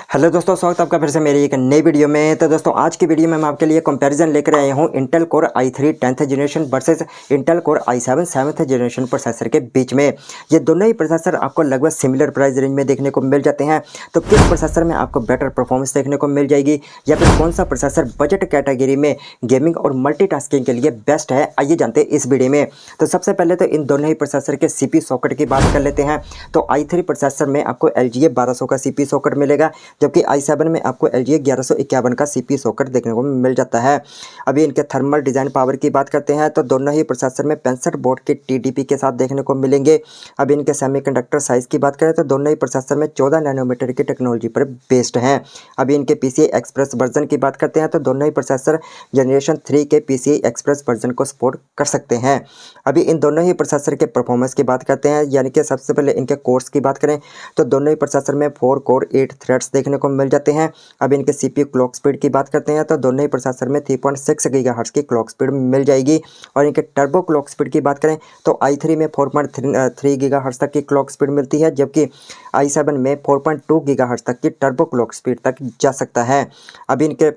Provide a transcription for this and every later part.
Hello दोस्तों, स्वागत है आपका फिर से मेरी एक नई वीडियो में। तो दोस्तों आज की वीडियो में मैं आपके लिए कंपैरिजन लेकर आया हूँ Intel core i3 10th generation versus Intel core i7 7th generation processor के बीच में। ये दोनों ही प्रोसेसर आपको लगभग सिमिलर प्राइस रेंज में देखने को मिल जाते हैं। तो किस प्रोसेसर में आपको बेटर परफॉर्मेंस देखने को मिल जाएगी या फिर कौन सा प्रोसेसर बजट कैटेगरी में गेमिंग और मल्टीटास्किंग के लिए बेस्ट है, आइए जानते हैं इस वीडियो में। तो सबसे पहले तो इन दोनों ही प्रोसेसर के CPU सॉकेट की बात कर लेते हैं। तो i3 प्रोसेसर में आपको LGA 1200 का CPU सॉकेट मिलेगा, जबकि i7 में आपको LGA 1151 का CPU सॉकेट देखने को मिल जाता है। अभी इनके थर्मल डिज़ाइन पावर की बात करते हैं तो दोनों ही प्रोसेसर में 65 वोट के TDP के साथ देखने को मिलेंगे। अभी इनके सेमीकंडक्टर साइज़ की बात करें तो दोनों ही प्रोसेसर में 14 नैनोमीटर की टेक्नोलॉजी पर बेस्ड हैं। अभी इनके PCI एक्सप्रेस वर्जन की बात करते हैं तो दोनों ही प्रोसेसर जनरेशन 3 के PCI एक्सप्रेस वर्जन को सपोर्ट कर सकते हैं। अभी इन दोनों ही प्रोसेसर के परफॉर्मेंस की बात करते हैं, यानी कि सबसे पहले इनके कोर्स की बात करें तो दोनों ही प्रोसेसर में 4 कोर 8 थ्रेड्स देखने को मिल जाते हैं। अब इनके CPU क्लॉक स्पीड की बात करते हैं तो दोनों ही प्रोसेसर में 3.6 गीगाहर्ट्ज़ की क्लॉक स्पीड मिल जाएगी। और इनके टर्बो क्लॉक स्पीड की बात करें तो i3 में 4.3 गीगाहर्ट्ज़ तक की क्लॉक स्पीड मिलती है, जबकि i7 में 4.2 गीगाहर्ट्ज़ तक की टर्बो क्लॉक स्पीड तक जा सकता है। अब इनके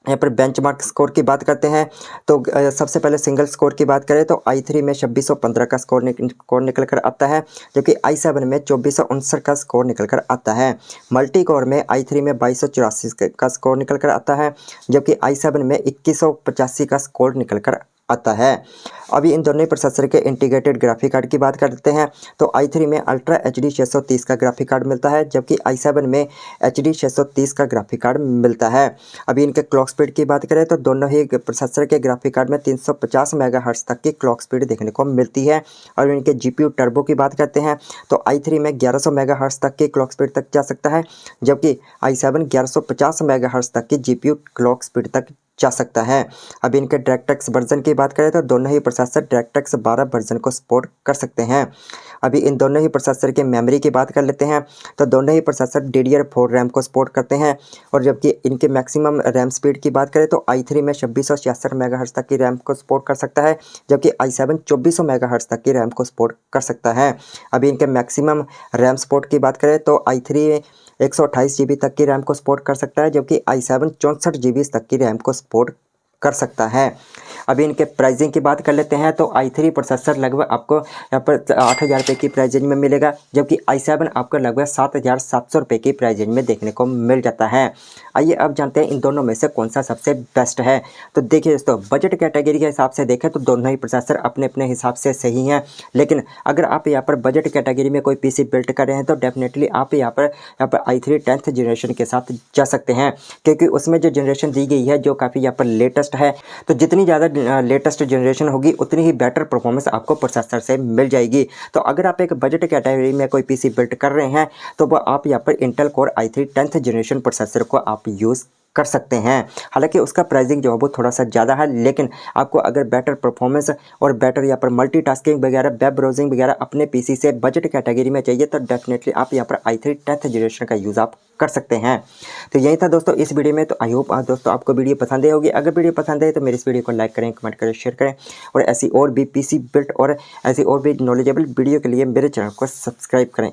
यहाँ पर बेंचमार्क स्कोर की बात करते हैं तो सबसे पहले सिंगल स्कोर की बात करें तो i3 में 2615 का स्कोर निकल कर आता है, जबकि i7 में 2459 का स्कोर निकल कर आता है। मल्टी कोर में i3 में 2284 का स्कोर निकल कर आता है, जबकि i7 में 2185 का स्कोर निकल कर आता है। अभी इन दोनों प्रोसेसर के इंटीग्रेटेड ग्राफिक कार्ड की बात करते हैं तो i3 में अल्ट्रा HD 630 का ग्राफिक कार्ड मिलता है, जबकि i7 में HD 630 का ग्राफिक कार्ड मिलता है। अभी इनके क्लॉक स्पीड की बात करें तो दोनों ही प्रोसेसर के ग्राफिक कार्ड में 350 मेगाहर्ट्ज़ तक की क्लॉक स्पीड देखने को मिलती है। और इनके GPU टर्बो की बात करते हैं तो i3 में 1100 मेगाहर्ट्ज़ तक की क्लॉक स्पीड तक जा सकता है, जबकि i7 1150 मेगाहर्ट्ज़ तक की GPU क्लॉक स्पीड तक जा सकता है। अभी इनके DirectX वर्जन की बात करें तो दोनों ही प्रोसेसर DirectX 12 वर्जन को सपोर्ट कर सकते हैं। अभी इन दोनों ही प्रोसेसर के मेमोरी की बात कर लेते हैं तो दोनों ही प्रोसेसर DDR4 रैम को सपोर्ट करते हैं। और जबकि इनके मैक्सिमम रैम स्पीड की बात करें तो i3 में 2666 मेगाहर्ट्ज़ तक की रैम को सपोर्ट कर सकता है, जबकि i7 2400 मेगाहर्ट्ज़ तक की रैम को सपोर्ट कर सकता है। अभी इनके मैक्सिमम रैम सपोर्ट की बात करें तो i3 128 GB तक की रैम को सपोर्ट कर सकता है, जबकि i7 64 GB तक की रैम को सपोर्ट कर सकता है। अभी इनके प्राइसिंग की बात कर लेते हैं तो i3 प्रोसेसर लगभग आपको यहाँ पर 8000 रुपये की प्राइस रेंज में मिलेगा, जबकि i7 आपको लगभग 7700 रुपये की प्राइस रेंज में देखने को मिल जाता है। आइए अब जानते हैं इन दोनों में से कौन सा सबसे बेस्ट है। तो देखिए दोस्तों, बजट कैटेगरी के हिसाब से देखें तो दोनों ही प्रोसेसर अपने अपने हिसाब से सही हैं, लेकिन अगर आप यहाँ पर बजट कैटेगरी में कोई PC बिल्ड कर रहे हैं तो डेफिनेटली आप यहाँ पर i3 10th जनरेशन के साथ जा सकते हैं, क्योंकि उसमें जो जनरेशन दी गई है जो काफ़ी यहाँ पर लेटेस्ट है। तो जितनी ज़्यादा लेटेस्ट जनरेशन होगी उतनी ही बेटर परफॉर्मेंस आपको प्रोसेसर से मिल जाएगी। तो अगर आप एक बजट कैटेगरी में कोई PC बिल्ड कर रहे हैं तो वो आप यहाँ पर Intel core i3 10th generation processor को आप यूज़ कर सकते हैं। हालांकि उसका प्राइसिंग जो है वो थोड़ा सा ज़्यादा है, लेकिन आपको अगर बेटर परफॉर्मेंस और बेटर यहाँ पर मल्टीटास्किंग वगैरह वेब ब्राउजिंग वगैरह अपने PC से बजट कैटेगरी में चाहिए तो डेफिनेटली आप यहाँ पर i3 10th जनरेशन का यूज़ आप कर सकते हैं। तो यही था दोस्तों इस वीडियो में। तो आई होप दोस्तों आपको वीडियो पसंद आई होगी। अगर वीडियो पसंद आए तो मेरे इस वीडियो को लाइक करें, कमेंट करें, शेयर करें और ऐसी और भी PC बिल्ड और ऐसी और भी नॉलेजेबल वीडियो के लिए मेरे चैनल को सब्सक्राइब करें।